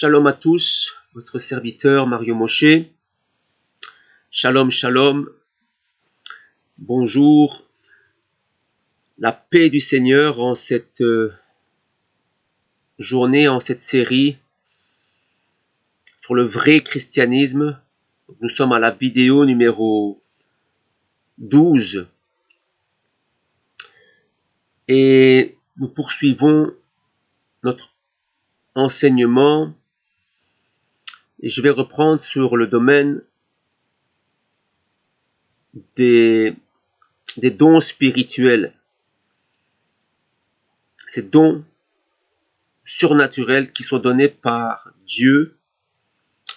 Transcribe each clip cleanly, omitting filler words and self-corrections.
Shalom à tous, votre serviteur Mario Moshe. Shalom, shalom. Bonjour. La paix du Seigneur en cette journée, en cette série sur le vrai christianisme. Nous sommes à la vidéo numéro 12. Et nous poursuivons notre enseignement. Et je vais reprendre sur le domaine des dons spirituels. Ces dons surnaturels qui sont donnés par Dieu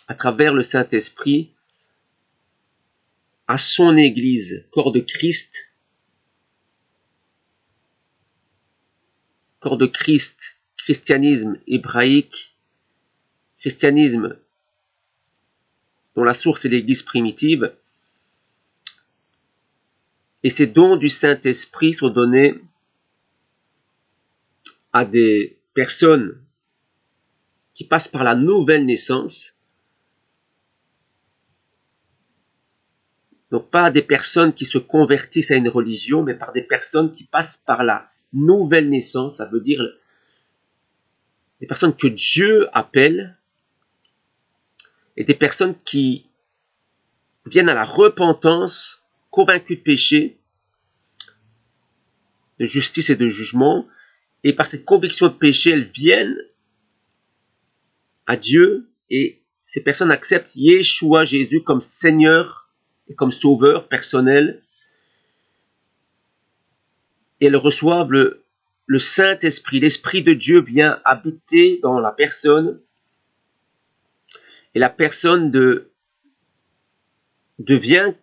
à travers le Saint-Esprit à son Église, corps de Christ, christianisme hébraïque, christianisme dont la source est l'Église primitive. Et ces dons du Saint-Esprit sont donnés à des personnes qui passent par la nouvelle naissance. Donc pas des personnes qui se convertissent à une religion, mais par des personnes qui passent par la nouvelle naissance. Ça veut dire des personnes que Dieu appelle et des personnes qui viennent à la repentance, convaincues de péché, de justice et de jugement. Et par cette conviction de péché, elles viennent à Dieu et ces personnes acceptent Yeshua, Jésus, comme Seigneur et comme Sauveur personnel. Et elles reçoivent le Saint-Esprit. L'Esprit de Dieu vient habiter dans la personne. Et la personne devient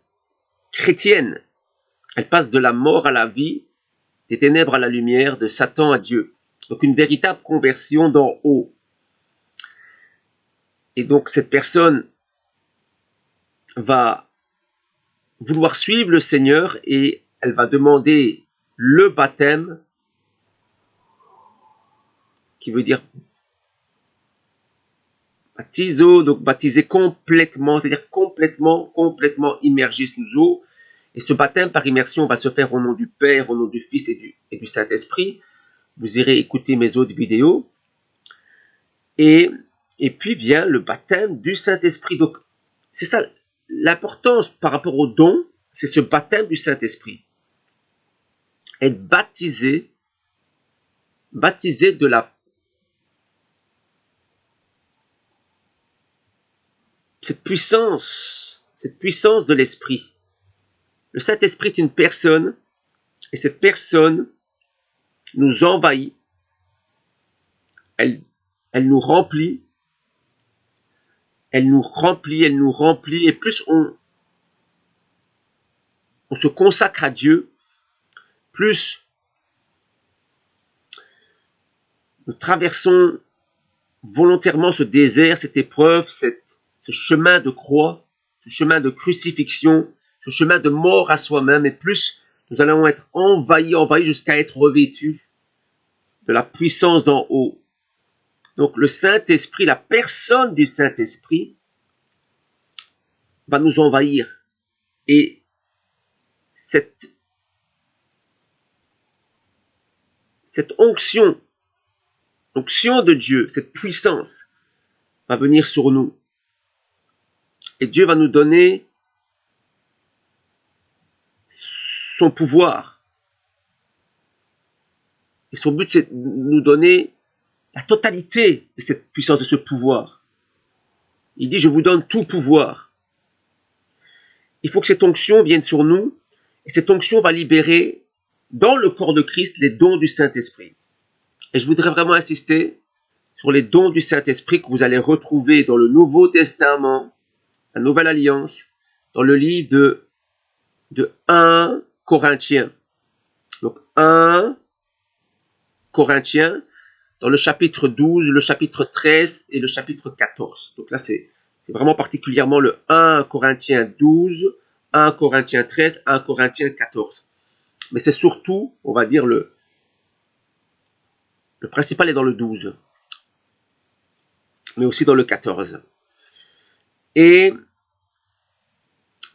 chrétienne. Elle passe de la mort à la vie, des ténèbres à la lumière, de Satan à Dieu. Donc une véritable conversion d'en haut. Et donc cette personne va vouloir suivre le Seigneur et elle va demander le baptême, qui veut dire baptizo, donc baptiser complètement, c'est-à-dire complètement immergé sous eau. Et ce baptême par immersion va se faire au nom du Père, au nom du Fils et du Saint-Esprit. Vous irez écouter mes autres vidéos. Et puis vient le baptême du Saint-Esprit. Donc c'est ça, l'importance par rapport au don, c'est ce baptême du Saint-Esprit. Être baptisé de cette puissance de l'Esprit. Le Saint-Esprit est une personne, et cette personne nous envahit, elle nous remplit, et plus on se consacre à Dieu, plus nous traversons volontairement ce désert, cette épreuve, ce chemin de croix, ce chemin de crucifixion, ce chemin de mort à soi-même, et plus nous allons être envahis jusqu'à être revêtus de la puissance d'en haut. Donc le Saint-Esprit, la personne du Saint-Esprit va nous envahir. Et cette onction de Dieu, cette puissance va venir sur nous. Et Dieu va nous donner son pouvoir. Et son but, c'est de nous donner la totalité de cette puissance, de ce pouvoir. Il dit, je vous donne tout pouvoir. Il faut que cette onction vienne sur nous, et cette onction va libérer dans le corps de Christ les dons du Saint-Esprit. Et je voudrais vraiment insister sur les dons du Saint-Esprit que vous allez retrouver dans le Nouveau Testament, la Nouvelle Alliance, dans le livre de 1 Corinthiens. Donc 1 Corinthiens, dans le chapitre 12, le chapitre 13 et le chapitre 14. Donc là, c'est vraiment particulièrement le 1 Corinthiens 12, 1 Corinthiens 13, 1 Corinthiens 14. Mais c'est surtout, on va dire, le principal est dans le 12. mais aussi dans le 14. Et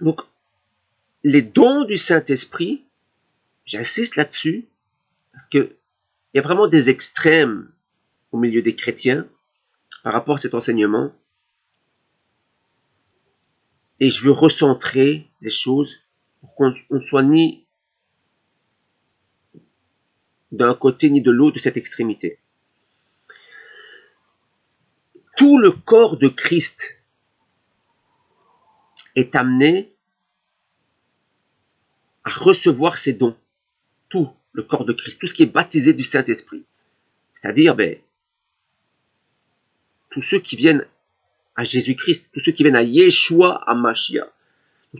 donc, les dons du Saint-Esprit, j'insiste là-dessus, parce qu'il y a vraiment des extrêmes au milieu des chrétiens par rapport à cet enseignement. Et je veux recentrer les choses pour qu'on ne soit ni d'un côté ni de l'autre de cette extrémité. Tout le corps de Christ est amené à recevoir ces dons. Tout le corps de Christ, tout ce qui est baptisé du Saint-Esprit. C'est-à-dire, tous ceux qui viennent à Jésus-Christ, tous ceux qui viennent à Yeshua, à Mashiach.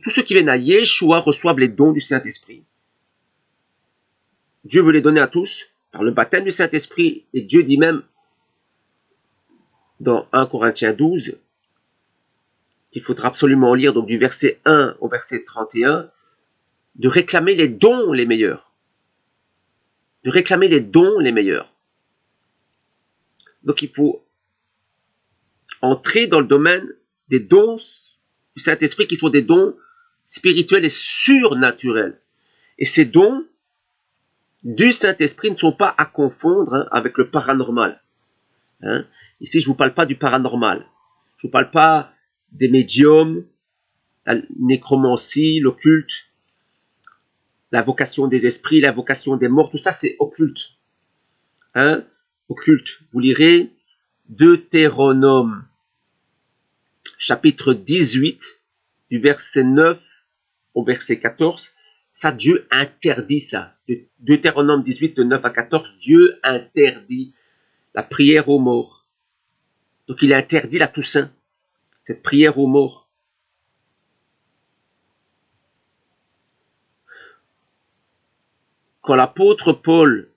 Tous ceux qui viennent à Yeshua reçoivent les dons du Saint-Esprit. Dieu veut les donner à tous par le baptême du Saint-Esprit. Et Dieu dit même dans 1 Corinthiens 12 qu'il faudra absolument lire donc du verset 1 au verset 31, de réclamer les dons les meilleurs. De réclamer les dons les meilleurs. Donc il faut entrer dans le domaine des dons du Saint-Esprit qui sont des dons spirituels et surnaturels. Et ces dons du Saint-Esprit ne sont pas à confondre avec le paranormal. Ici, je ne vous parle pas du paranormal. Je ne vous parle pas des médiums, la nécromancie, l'occulte, l'invocation des esprits, l'invocation des morts. Tout ça, c'est occulte. Occulte. Vous lirez Deutéronome, chapitre 18, du verset 9 au verset 14. Ça, Dieu interdit ça. Deutéronome 18, de 9 à 14, Dieu interdit la prière aux morts. Donc, il interdit la Toussaint, cette prière aux morts. Quand l'apôtre Paul,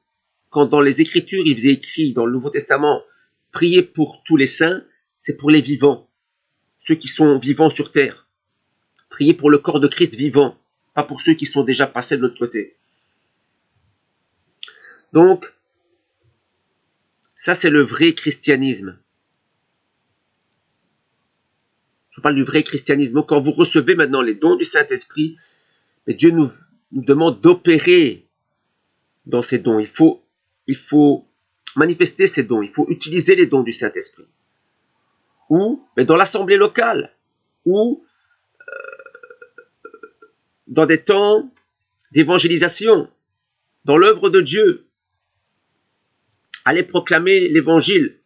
quand dans les Écritures, il faisait écrit dans le Nouveau Testament, prier pour tous les saints, c'est pour les vivants, ceux qui sont vivants sur terre. Prier pour le corps de Christ vivant, pas pour ceux qui sont déjà passés de l'autre côté. Donc, ça c'est le vrai christianisme. Je parle du vrai christianisme. Donc, quand vous recevez maintenant les dons du Saint-Esprit, Dieu nous demande d'opérer dans ces dons. Il faut manifester ces dons. Il faut utiliser les dons du Saint-Esprit. Ou dans l'assemblée locale. Ou dans des temps d'évangélisation. Dans l'œuvre de Dieu. Allez proclamer l'évangile.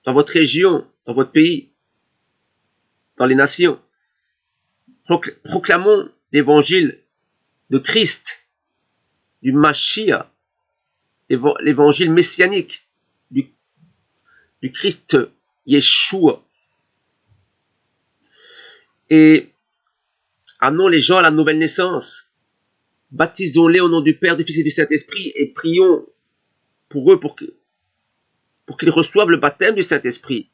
Dans votre région, dans votre pays, dans les nations. Proclamons l'évangile de Christ, du Mashiach, l'évangile messianique, du Christ Yeshua. Et amenons les gens à la nouvelle naissance. Baptisons-les au nom du Père, du Fils et du Saint-Esprit et prions pour eux pour qu'ils reçoivent le baptême du Saint-Esprit,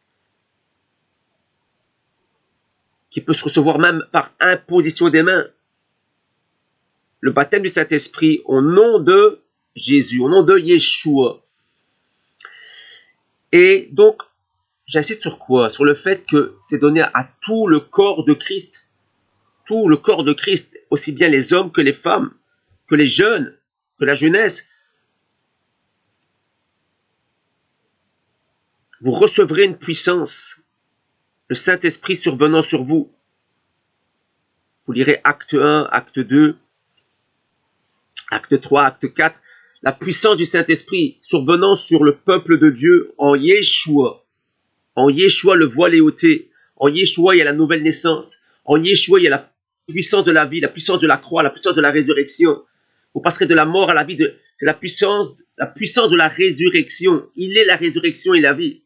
qui peut se recevoir même par imposition des mains. Le baptême du Saint-Esprit au nom de Jésus, au nom de Yeshua. Et donc, j'insiste sur quoi? Sur le fait que c'est donné à tout le corps de Christ. Tout le corps de Christ, aussi bien les hommes que les femmes, que les jeunes, que la jeunesse. Vous recevrez une puissance, le Saint-Esprit survenant sur vous. Vous lirez acte 1, acte 2, acte 3, acte 4. La puissance du Saint-Esprit survenant sur le peuple de Dieu en Yeshua. En Yeshua, le voile est ôté. En Yeshua, il y a la nouvelle naissance. En Yeshua, il y a la puissance de la vie, la puissance de la croix, la puissance de la résurrection. Vous passerez de la mort à la vie. C'est la puissance de la résurrection. Il est la résurrection et la vie.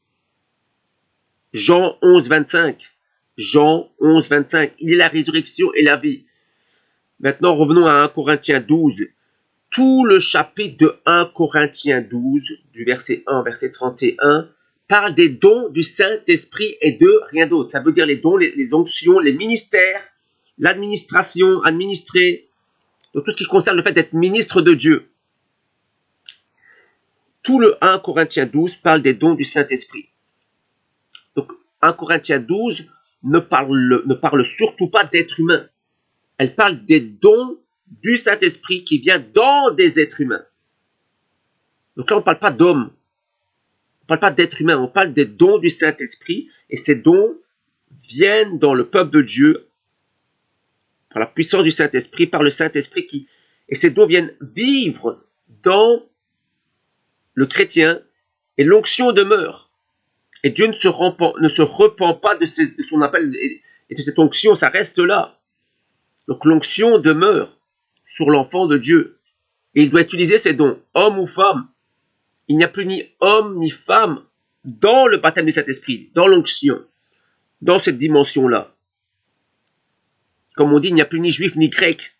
Jean 11, 25. Jean 11, 25. Il est la résurrection et la vie. Maintenant, revenons à 1 Corinthiens 12. Tout le chapitre de 1 Corinthiens 12, du verset 1 au verset 31, parle des dons du Saint-Esprit et de rien d'autre. Ça veut dire les dons, les onctions, les ministères, l'administration, administrer, donc tout ce qui concerne le fait d'être ministre de Dieu. tout le 1 Corinthiens 12 parle des dons du Saint-Esprit. Donc 1 Corinthiens 12 ne parle surtout pas d'êtres humains. Elle parle des dons du Saint-Esprit qui vient dans des êtres humains. Donc là, on ne parle pas d'hommes, on ne parle pas d'êtres humains, on parle des dons du Saint-Esprit, et ces dons viennent dans le peuple de Dieu par la puissance du Saint-Esprit, par le Saint-Esprit et ces dons viennent vivre dans le chrétien, et l'onction demeure. Et Dieu ne se repent pas de son appel et de cette onction, ça reste là. Donc l'onction demeure sur l'enfant de Dieu. Et il doit utiliser ses dons, homme ou femme. Il n'y a plus ni homme ni femme dans le baptême du Saint-Esprit, dans l'onction, dans cette dimension-là. Comme on dit, il n'y a plus ni juif ni grec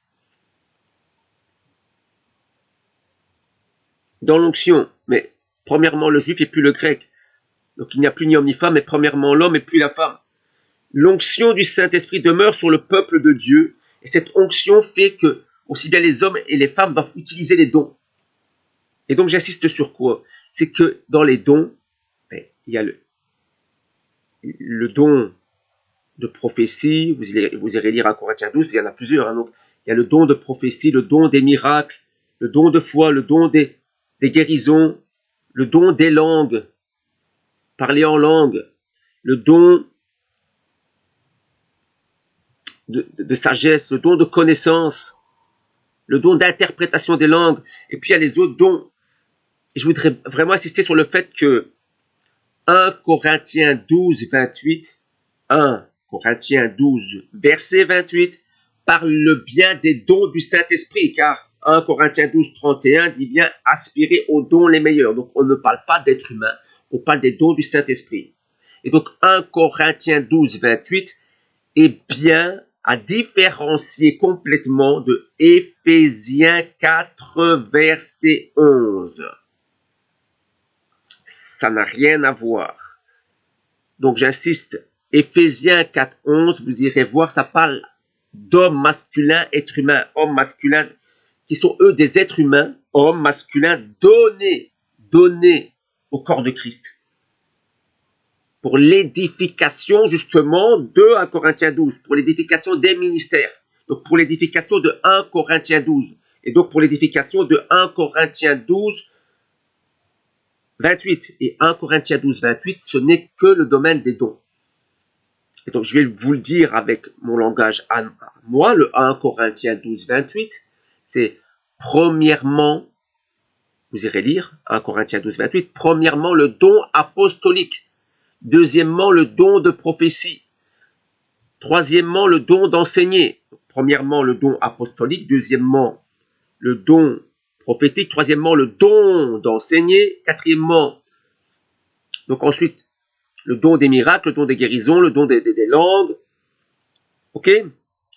dans l'onction. Mais premièrement, le juif et puis le grec. Donc il n'y a plus ni homme ni femme, mais premièrement l'homme et puis la femme. L'onction du Saint-Esprit demeure sur le peuple de Dieu. Et cette onction fait que aussi bien les hommes et les femmes doivent utiliser les dons. Et donc j'insiste sur quoi? C'est que dans les dons, il y a le don de prophétie. Vous irez lire à Corinthiens 12, il y en a plusieurs. Hein, donc il y a le don de prophétie, le don des miracles, le don de foi, le don des guérisons, le don des langues, parler en langue, le don de sagesse, le don de connaissance, le don d'interprétation des langues, et puis il y a les autres dons. Et je voudrais vraiment insister sur le fait que 1 Corinthiens 12, 28, 1 Corinthiens 12, verset 28, parle bien des dons du Saint-Esprit, car 1 Corinthiens 12, 31 dit bien aspirer aux dons les meilleurs. Donc on ne parle pas d'être humain, on parle des dons du Saint-Esprit. Et donc 1 Corinthiens 12, 28 est bien à différencier complètement de Éphésiens 4, verset 11. Ça n'a rien à voir. Donc j'insiste, Éphésiens 4, 11, vous irez voir, ça parle d'hommes masculins, êtres humains, hommes masculins, qui sont eux des êtres humains, hommes masculins donnés au corps de Christ. Pour l'édification justement de 1 Corinthiens 12, pour l'édification des ministères, donc pour l'édification de 1 Corinthiens 12, et donc pour l'édification de 1 Corinthiens 12, 28. Et 1 Corinthiens 12, 28, ce n'est que le domaine des dons. Et donc je vais vous le dire avec mon langage à moi, le 1 Corinthiens 12, 28, c'est premièrement, vous irez lire 1 Corinthiens 12, 28, premièrement le don apostolique. Deuxièmement, le don de prophétie. Troisièmement, le don d'enseigner. Premièrement, le don apostolique. Deuxièmement, le don prophétique. Troisièmement, le don d'enseigner. Quatrièmement, donc ensuite, le don des miracles, le don des guérisons, le don des langues. Ok?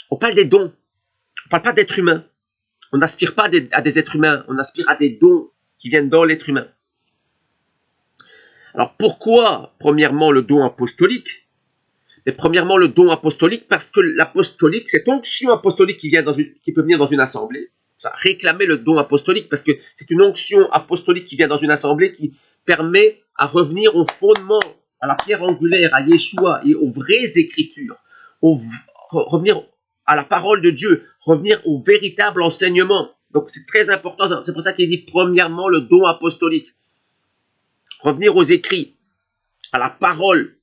On parle des dons. On ne parle pas d'être humain. On n'aspire pas à des êtres humains. On aspire à des dons qui viennent dans l'être humain. Alors pourquoi, premièrement, le don apostolique? Mais premièrement, le don apostolique, parce que l'apostolique, cette onction apostolique qui peut venir dans une assemblée, ça réclamer le don apostolique, parce que c'est une onction apostolique qui vient dans une assemblée qui permet à revenir au fondement, à la pierre angulaire, à Yeshua et aux vraies écritures, revenir à la parole de Dieu, revenir au véritable enseignement. Donc c'est très important, c'est pour ça qu'il dit premièrement le don apostolique. Revenir aux écrits, à la parole,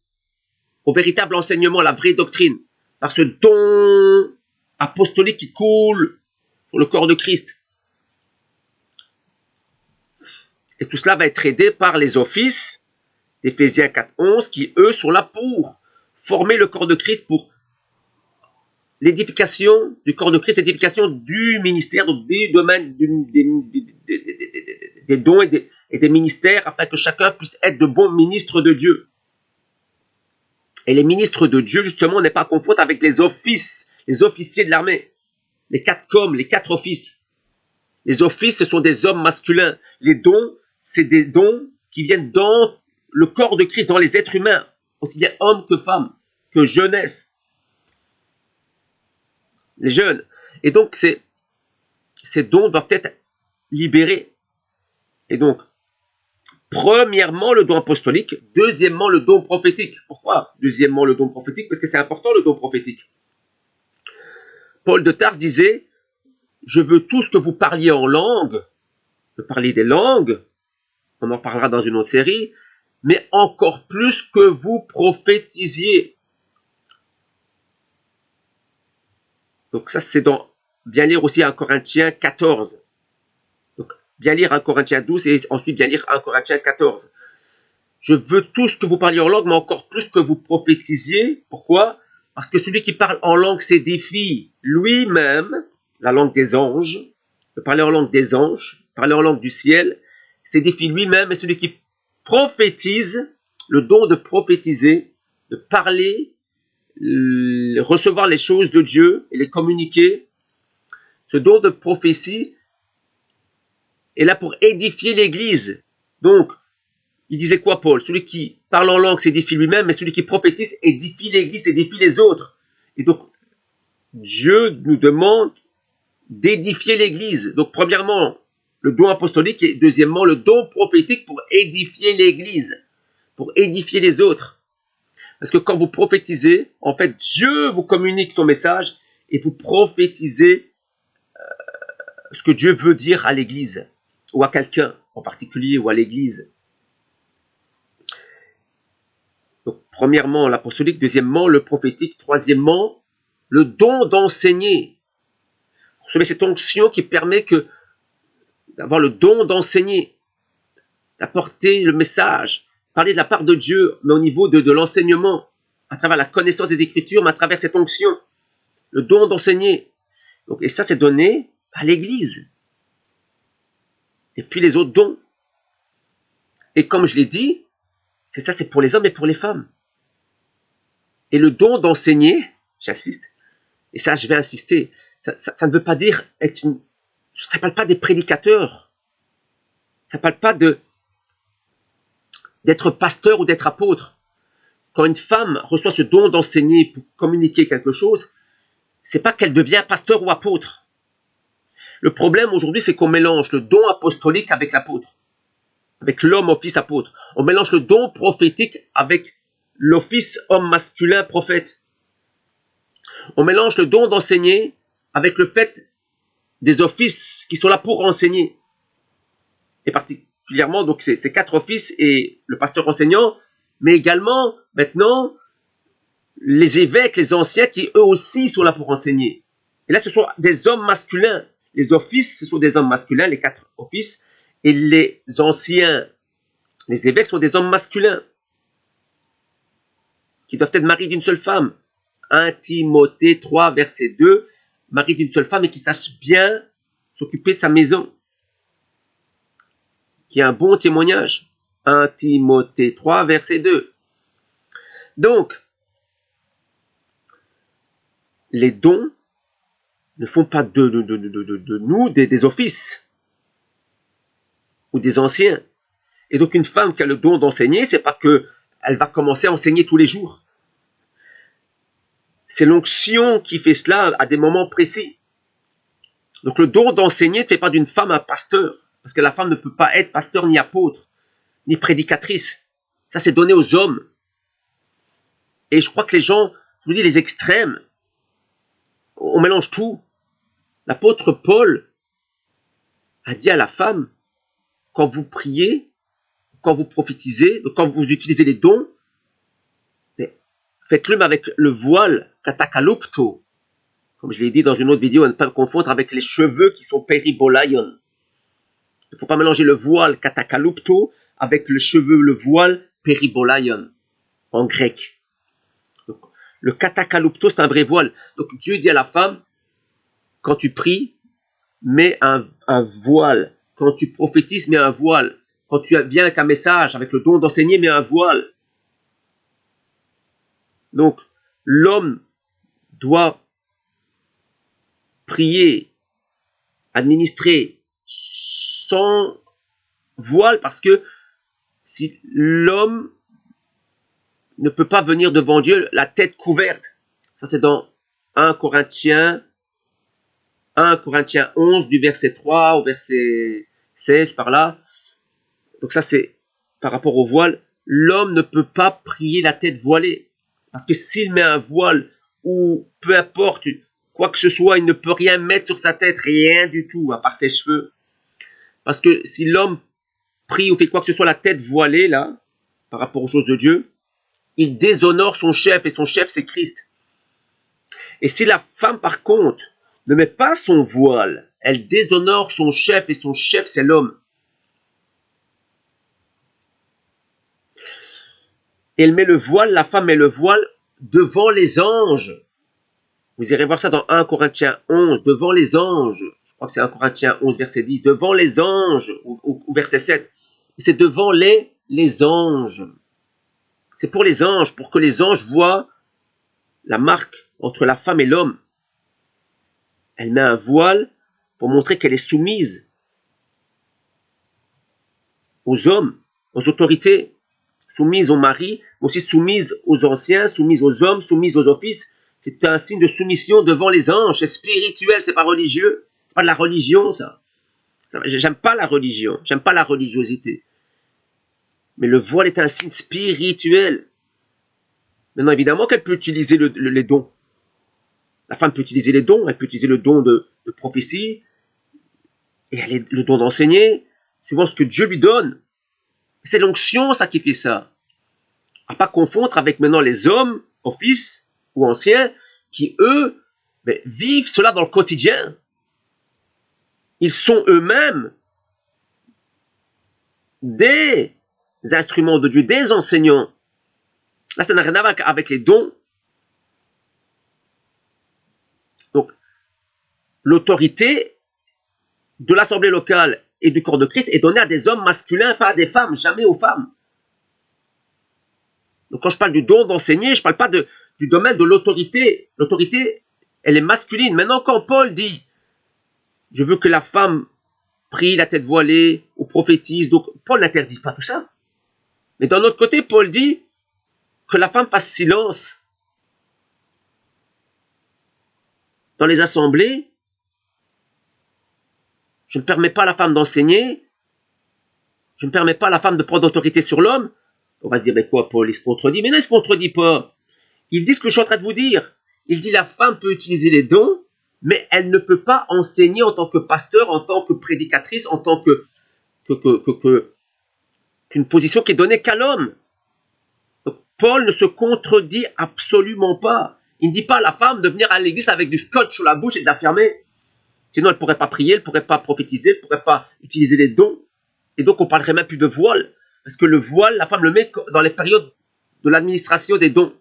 au véritable enseignement, à la vraie doctrine, par ce don apostolique qui coule sur le corps de Christ. Et tout cela va être aidé par les offices d'Éphésiens 4, 11, qui eux sont là pour former le corps de Christ, pour l'édification du corps de Christ, l'édification du ministère, donc des domaines, des dons et des ministères, afin que chacun puisse être de bons ministres de Dieu. Et les ministres de Dieu, justement, on n'est pas à confondre avec les offices, les officiers de l'armée, les 4 coms, les 4 offices. Les offices, ce sont des hommes masculins. Les dons, c'est des dons qui viennent dans le corps de Christ, dans les êtres humains, aussi bien hommes que femmes, que jeunesse. Les jeunes. Et donc, ces dons doivent être libérés. Et donc, premièrement, le don apostolique. Deuxièmement, le don prophétique. Pourquoi deuxièmement, le don prophétique? Parce que c'est important, le don prophétique. Paul de Tarse disait, je veux tous que vous parliez en langue, de parler des langues, on en parlera dans une autre série, mais encore plus que vous prophétisiez. Donc ça, c'est dans, bien lire aussi 1 Corinthiens 14. Donc, bien lire 1 Corinthiens 12 et ensuite bien lire 1 Corinthiens 14. Je veux tous que vous parliez en langue, mais encore plus que vous prophétisiez. Pourquoi? Parce que celui qui parle en langue s'édifie lui-même, la langue des anges, de parler en langue des anges, parler en langue du ciel, s'édifie lui-même, et celui qui prophétise, le don de prophétiser, de parler, recevoir les choses de Dieu et les communiquer, ce don de prophétie est là pour édifier l'Église. Donc, il disait quoi, Paul? Celui qui parle en langue s'édifie lui-même, mais celui qui prophétise édifie l'Église, édifie les autres. Et donc, Dieu nous demande d'édifier l'Église. Donc, premièrement, le don apostolique et deuxièmement, le don prophétique pour édifier l'Église, pour édifier les autres. Parce que quand vous prophétisez, en fait, Dieu vous communique son message et vous prophétisez ce que Dieu veut dire à l'Église ou à quelqu'un en particulier ou à l'Église. Donc, premièrement, l'apostolique, deuxièmement, le prophétique, troisièmement, le don d'enseigner. Vous savez, cette onction qui permet d'avoir le don d'enseigner, d'apporter le message, parler de la part de Dieu, mais au niveau de l'enseignement, à travers la connaissance des Écritures, mais à travers cette onction, le don d'enseigner. Donc, et ça, c'est donné à l'Église. Et puis les autres dons. Et comme je l'ai dit, c'est pour les hommes et pour les femmes. Et le don d'enseigner, j'insiste, et ça je vais insister, ça ne veut pas dire ça ne parle pas des prédicateurs, ça ne parle pas d'être pasteur ou d'être apôtre. Quand une femme reçoit ce don d'enseigner pour communiquer quelque chose, c'est pas qu'elle devient pasteur ou apôtre. Le problème aujourd'hui, c'est qu'on mélange le don apostolique avec l'apôtre, avec l'homme office apôtre. On mélange le don prophétique avec l'office homme masculin prophète. On mélange le don d'enseigner avec le fait des offices qui sont là pour enseigner. Et particulièrement, donc, ces 4 offices et le pasteur enseignant, mais également, maintenant, les évêques, les anciens, qui eux aussi sont là pour enseigner. Et là, ce sont des hommes masculins. Les offices, ce sont des hommes masculins, les 4 offices, et les anciens, les évêques sont des hommes masculins, qui doivent être mariés d'une seule femme. 1 Timothée 3, verset 2, mari d'une seule femme et qui sache bien s'occuper de sa maison. Qui a un bon témoignage. 1 Timothée 3, verset 2. Donc, les dons ne font pas de nous des offices ou des anciens. Et donc, une femme qui a le don d'enseigner, c'est pas qu'elle va commencer à enseigner tous les jours. C'est l'onction qui fait cela à des moments précis. Donc, le don d'enseigner ne fait pas d'une femme un pasteur. Parce que la femme ne peut pas être pasteur ni apôtre, ni prédicatrice. Ça, c'est donné aux hommes. Et je crois que les gens, je vous dis, les extrêmes, on mélange tout. L'apôtre Paul a dit à la femme, quand vous priez, quand vous prophétisez, quand vous utilisez les dons, faites-le avec le voile katakalupto. Comme je l'ai dit dans une autre vidéo, à ne pas le confondre avec les cheveux qui sont peribolaion. Il ne faut pas mélanger le voile katakalupto avec le voile peribolaion en grec. Donc, le katakalupto, c'est un vrai voile. Donc Dieu dit à la femme, quand tu pries, mets un voile. Quand tu prophétises, mets un voile. Quand tu viens avec un message, avec le don d'enseigner, mets un voile. Donc, l'homme doit prier, administrer sans voile parce que si l'homme ne peut pas venir devant Dieu la tête couverte, ça c'est dans 1 Corinthiens 11 du verset 3 au verset 16 par là. Donc ça c'est par rapport au voile, l'homme ne peut pas prier la tête voilée. Parce que s'il met un voile, ou peu importe, quoi que ce soit, il ne peut rien mettre sur sa tête, rien du tout, à part ses cheveux. Parce que si l'homme prie ou fait quoi que ce soit la tête voilée, là, par rapport aux choses de Dieu, il déshonore son chef, et son chef, c'est Christ. Et si la femme, par contre, ne met pas son voile, elle déshonore son chef, et son chef, c'est l'homme. Elle met le voile, la femme met le voile devant les anges. Vous irez voir ça dans 1 Corinthiens 11, devant les anges. Je crois que c'est 1 Corinthiens 11, verset 10. Devant les anges, ou verset 7. C'est devant les anges. C'est pour les anges, pour que les anges voient la marque entre la femme et l'homme. Elle met un voile pour montrer qu'elle est soumise aux hommes, aux autorités, soumise au mari, mais aussi soumise aux anciens, soumise aux hommes, soumise aux offices. C'est un signe de soumission devant les anges. C'est spirituel, c'est pas religieux. C'est pas de la religion, ça. J'aime pas la religion, j'aime pas la religiosité. Mais le voile est un signe spirituel. Maintenant, évidemment qu'elle peut utiliser les dons. La femme peut utiliser les dons, elle peut utiliser le don de prophétie, et elle a le don d'enseigner, suivant ce que Dieu lui donne. C'est l'onction, ça, qui fait ça. À pas confondre avec maintenant les hommes, offices ou anciens, qui, eux, vivent cela dans le quotidien. Ils sont eux-mêmes des instruments de Dieu, des enseignants. Là, ça n'a rien à voir avec les dons. Donc, l'autorité de l'assemblée locale et du corps de Christ est donnée à des hommes masculins, pas à des femmes, jamais aux femmes. Donc, quand je parle du don d'enseigner, je ne parle pas du domaine de l'autorité. L'autorité, elle est masculine. Maintenant, quand Paul dit « Je veux que la femme prie la tête voilée ou prophétise », donc Paul n'interdit pas tout ça. Mais d'un autre côté, Paul dit que la femme fasse silence dans les assemblées. Je ne permets pas à la femme d'enseigner. Je ne permets pas à la femme de prendre autorité sur l'homme. On va se dire, mais quoi, Paul, il se contredit? Mais non, il ne se contredit pas. Il dit ce que je suis en train de vous dire. Il dit, la femme peut utiliser les dons, mais elle ne peut pas enseigner en tant que pasteur, en tant que prédicatrice, en tant qu'une position qui est donnée qu'à l'homme. Donc, Paul ne se contredit absolument pas. Il ne dit pas à la femme de venir à l'église avec du scotch sur la bouche et de la fermer. Sinon, elle ne pourrait pas prier, elle ne pourrait pas prophétiser, elle ne pourrait pas utiliser les dons. Et donc, on ne parlerait même plus de voile. Parce que le voile, la femme le met dans les périodes de l'administration des dons.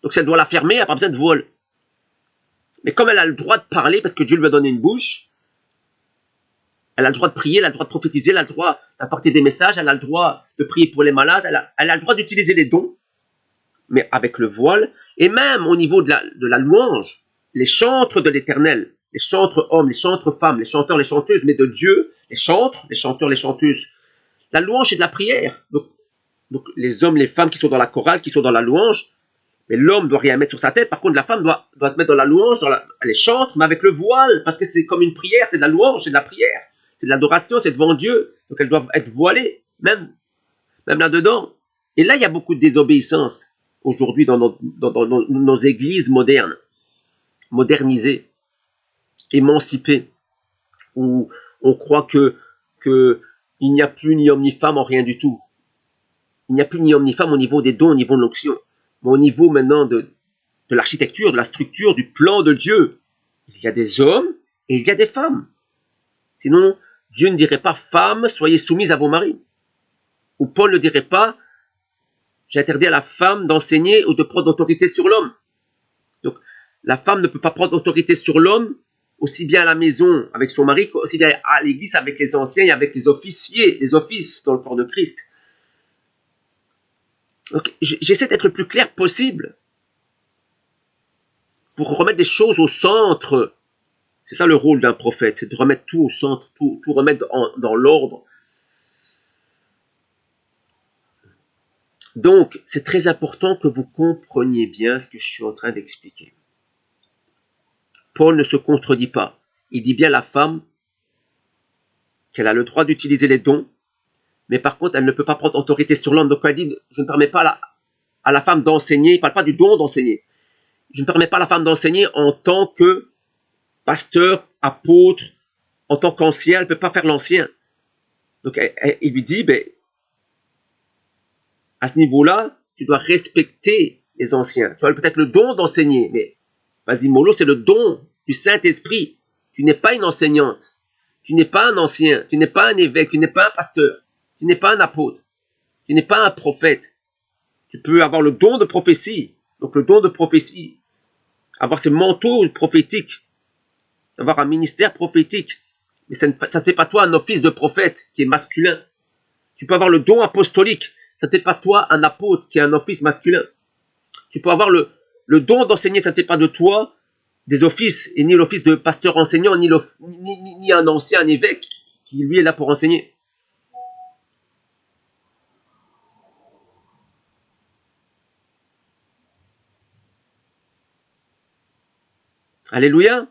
Donc, si elle doit la fermer, elle n'a pas besoin de voile. Mais comme elle a le droit de parler, parce que Dieu lui a donné une bouche, elle a le droit de prier, elle a le droit de prophétiser, elle a le droit d'apporter des messages, elle a le droit de prier pour les malades, elle a le droit d'utiliser les dons, mais avec le voile. Et même au niveau de la louange, les chantres de l'Éternel, les chantres hommes, les chantres femmes, les chanteurs, les chanteuses, mais de Dieu, les chantres, les chanteurs, les chanteuses. La louange, c'est de la prière. Donc les hommes, les femmes qui sont dans la chorale, qui sont dans la louange, mais l'homme doit rien mettre sur sa tête. Par contre, la femme doit se mettre dans la louange, elle chante, mais avec le voile, parce que c'est comme une prière, c'est de la louange, c'est de la prière, c'est de l'adoration, c'est devant Dieu. Donc elles doivent être voilées, même là-dedans. Et là, il y a beaucoup de désobéissance aujourd'hui dans nos églises modernes, modernisées, émancipées, où on croit que il n'y a plus ni homme ni femme en rien du tout. Il n'y a plus ni homme ni femme au niveau des dons, au niveau de l'onction. Mais au niveau maintenant de l'architecture, de la structure, du plan de Dieu, il y a des hommes et il y a des femmes. Sinon, Dieu ne dirait pas « Femmes, soyez soumises à vos maris ». Ou Paul ne dirait pas « J'interdis à la femme d'enseigner ou de prendre autorité sur l'homme ». Donc, la femme ne peut pas prendre autorité sur l'homme, aussi bien à la maison avec son mari, qu'aussi bien à l'église avec les anciens et avec les officiers, les offices dans le corps de Christ. Donc, j'essaie d'être le plus clair possible pour remettre les choses au centre. C'est ça le rôle d'un prophète, c'est de remettre tout au centre, tout remettre dans l'ordre. Donc, c'est très important que vous compreniez bien ce que je suis en train d'expliquer. Paul ne se contredit pas. Il dit bien à la femme qu'elle a le droit d'utiliser les dons, mais par contre, elle ne peut pas prendre autorité sur l'homme. Donc, elle dit, je ne permets pas à la femme d'enseigner, il ne parle pas du don d'enseigner. Je ne permets pas à la femme d'enseigner en tant que pasteur, apôtre, en tant qu'ancien, elle ne peut pas faire l'ancien. Donc, il lui dit, ben, à ce niveau-là, tu dois respecter les anciens. Tu as peut-être le don d'enseigner, mais vas-y, mollo, c'est le don du Saint-Esprit. Tu n'es pas une enseignante. Tu n'es pas un ancien. Tu n'es pas un évêque. Tu n'es pas un pasteur. Tu n'es pas un apôtre. Tu n'es pas un prophète. Tu peux avoir le don de prophétie. Donc, le don de prophétie, avoir ce manteau prophétique, avoir un ministère prophétique. Mais ça ne fait pas toi un office de prophète qui est masculin. Tu peux avoir le don apostolique. Ça ne fait pas toi un apôtre qui a un office masculin. Tu peux avoir le don d'enseigner. Ça ne fait pas de toi des offices, et ni l'office de pasteur enseignant, ni un ancien, un évêque qui lui est là pour enseigner. Alléluia.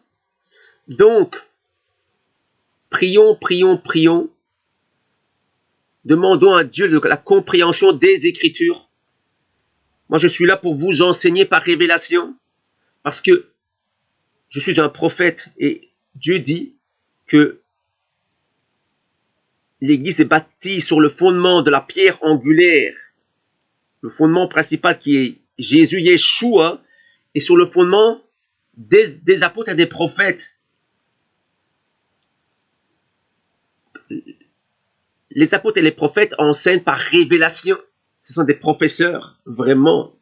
Donc, prions, prions, prions. Demandons à Dieu la compréhension des Écritures. Moi, je suis là pour vous enseigner par révélation, parce que je suis un prophète et Dieu dit que l'Église est bâtie sur le fondement de la pierre angulaire, le fondement principal qui est Jésus, Yeshua, et sur le fondement des apôtres et des prophètes. Les apôtres et les prophètes enseignent par révélation. Ce sont des professeurs, vraiment.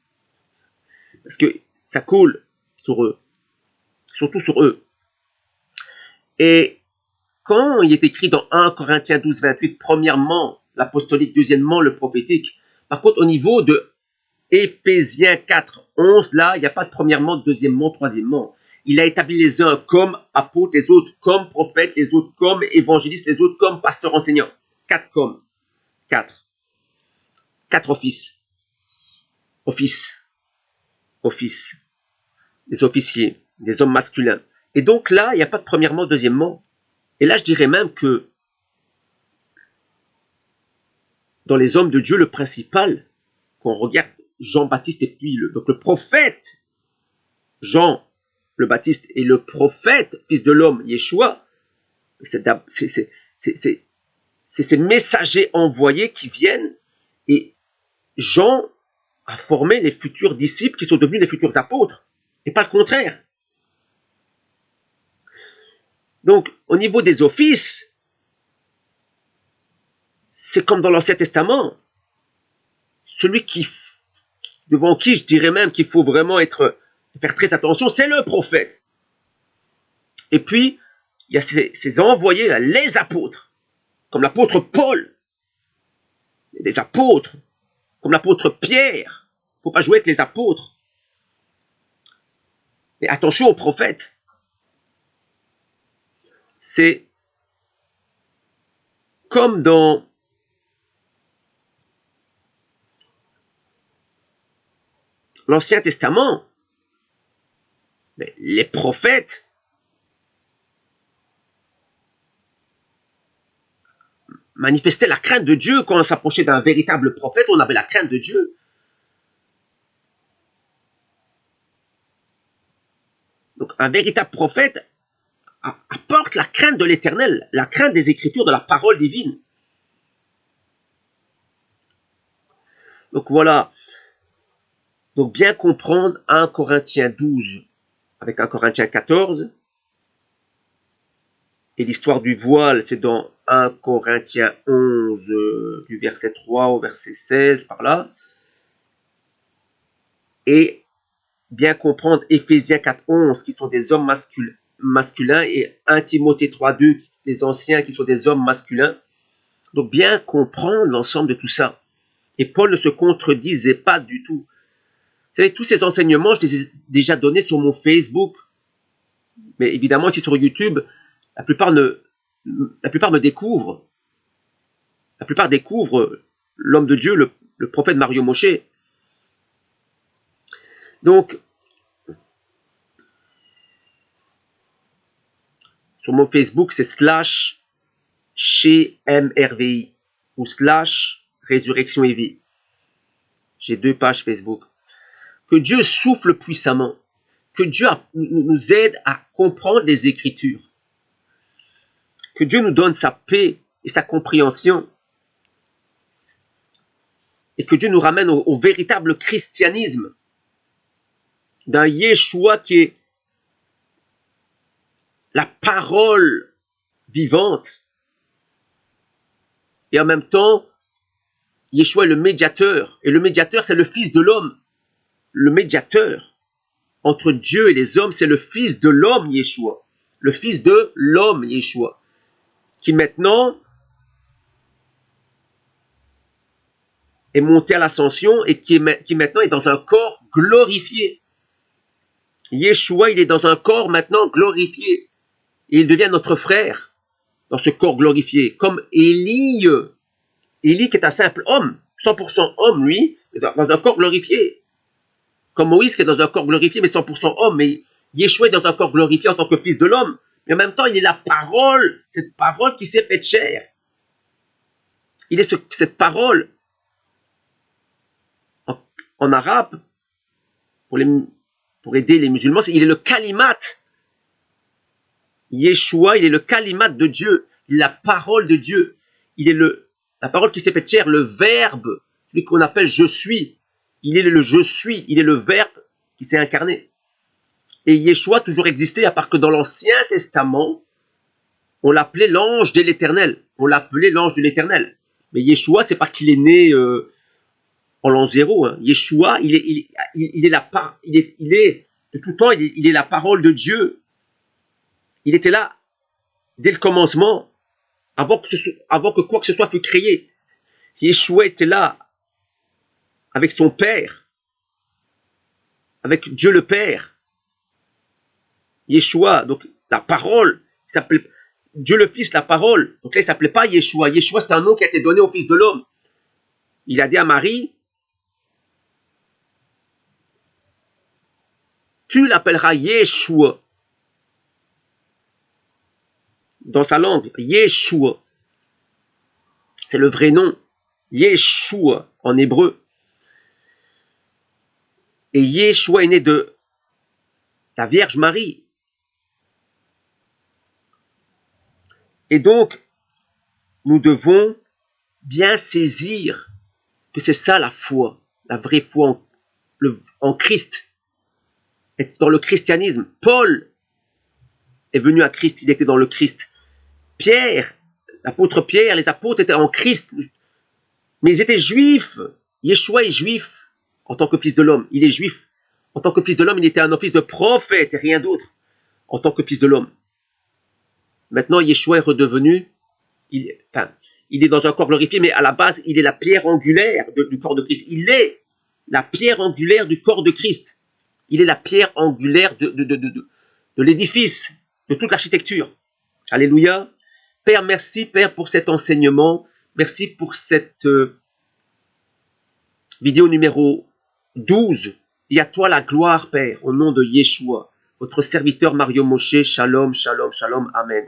Parce que ça coule sur eux. Surtout sur eux. Et quand il est écrit dans 1 Corinthiens 12, 28, premièrement, l'apostolique, deuxièmement, le prophétique. Par contre, au niveau de Éphésiens 4, 11, là, il n'y a pas de premièrement, deuxièmement, troisièmement. Il a établi les uns comme apôtres, les autres comme prophètes, les autres comme évangélistes, les autres comme pasteurs enseignants. 4 comme. 4. 4 offices. Office. Des officiers, des hommes masculins. Et donc là, il n'y a pas de premièrement, deuxièmement. Et là, je dirais même que dans les hommes de Dieu, le principal, quand on regarde Jean-Baptiste et puis donc le prophète Jean le Baptiste et le prophète, fils de l'homme, Yeshua, c'est ces messagers envoyés qui viennent, et Jean a formé les futurs disciples qui sont devenus les futurs apôtres, et pas le contraire. Donc, au niveau des offices, c'est comme dans l'Ancien Testament. Celui devant qui je dirais même qu'il faut vraiment faire très attention, c'est le prophète. Et puis, il y a ces envoyés, là, les apôtres, comme l'apôtre Paul, des apôtres, comme l'apôtre Pierre. Il ne faut pas jouer avec les apôtres. Mais attention aux prophètes. C'est comme dans l'Ancien Testament. Mais les prophètes manifestaient la crainte de Dieu. Quand on s'approchait d'un véritable prophète, on avait la crainte de Dieu. Donc un véritable prophète apporte la crainte de l'Éternel, la crainte des Écritures, de la parole divine. Donc voilà. Donc bien comprendre 1 Corinthiens 12 avec 1 Corinthiens 14. Et l'histoire du voile, c'est dans 1 Corinthiens 11, du verset 3 au verset 16, par là. Et bien comprendre Éphésiens 4, 11, qui sont des hommes masculins, et 1 Timothée 3, 2, les anciens, qui sont des hommes masculins. Donc bien comprendre l'ensemble de tout ça. Et Paul ne se contredisait pas du tout. Vous savez, tous ces enseignements, je les ai déjà donnés sur mon Facebook. Mais évidemment, aussi sur YouTube, la plupart me découvrent. La plupart découvrent l'homme de Dieu, le prophète Mario Moshe. Donc, sur mon Facebook, c'est /chez MRVI. ou / résurrection et vie. J'ai 2 pages Facebook. Que Dieu souffle puissamment. Que Dieu nous aide à comprendre les Écritures. Que Dieu nous donne sa paix et sa compréhension. Et que Dieu nous ramène au véritable christianisme. D'un Yeshua qui est la parole vivante. Et en même temps, Yeshua est le médiateur. Et le médiateur, c'est le Fils de l'homme. Le médiateur entre Dieu et les hommes, c'est le Fils de l'homme, Yeshua. Le Fils de l'homme, Yeshua. Qui maintenant est monté à l'ascension et qui maintenant est dans un corps glorifié. Yeshua, il est dans un corps maintenant glorifié. Et il devient notre frère dans ce corps glorifié. Comme Élie qui est un simple homme, 100% homme, lui, dans un corps glorifié. Comme Moïse qui est dans un corps glorifié, mais 100% homme. Mais Yeshua est dans un corps glorifié en tant que fils de l'homme. Mais en même temps, il est la parole, cette parole qui s'est faite chair. Il est cette parole. En arabe, pour aider les musulmans, il est le kalimat. Yeshua, il est le kalimat de Dieu. Il est la parole de Dieu. Il est la parole qui s'est faite chair, le verbe, celui qu'on appelle je suis. Il est le je suis, il est le verbe qui s'est incarné. Et Yeshua a toujours existé, à part que dans l'Ancien Testament, on l'appelait l'ange de l'Éternel. On l'appelait l'ange de l'Éternel. Mais Yeshua, c'est pas qu'il est né en l'an 0. Hein. Yeshua, il est de tout temps, il est la parole de Dieu. Il était là dès le commencement, avant que quoi que ce soit fût créé. Yeshua était là avec son Père, avec Dieu le Père. Yeshua, donc la parole, il s'appelait Dieu le Fils, la parole. Donc là, il ne s'appelait pas Yeshua. Yeshua, c'est un nom qui a été donné au Fils de l'homme. Il a dit à Marie, tu l'appelleras Yeshua. Dans sa langue, Yeshua. C'est le vrai nom. Yeshua en hébreu. Et Yeshua est né de la Vierge Marie. Et donc, nous devons bien saisir que c'est ça la foi, la vraie foi en Christ, dans le christianisme. Paul est venu à Christ, il était dans le Christ. Pierre, l'apôtre Pierre, les apôtres étaient en Christ, mais ils étaient juifs. Yeshua est juif en tant que fils de l'homme, il est juif. En tant que fils de l'homme, il était un fils de prophète et rien d'autre en tant que fils de l'homme. Maintenant, Yeshua est redevenu, il est dans un corps glorifié, mais à la base, il est la pierre angulaire du corps de Christ. Il est la pierre angulaire du corps de Christ. Il est la pierre angulaire de l'édifice, de toute l'architecture. Alléluia. Père, merci, Père, pour cet enseignement. Merci pour cette vidéo numéro 12. Et à toi la gloire, Père, au nom de Yeshua, votre serviteur Mario Moshe. Shalom, shalom, shalom. Amen.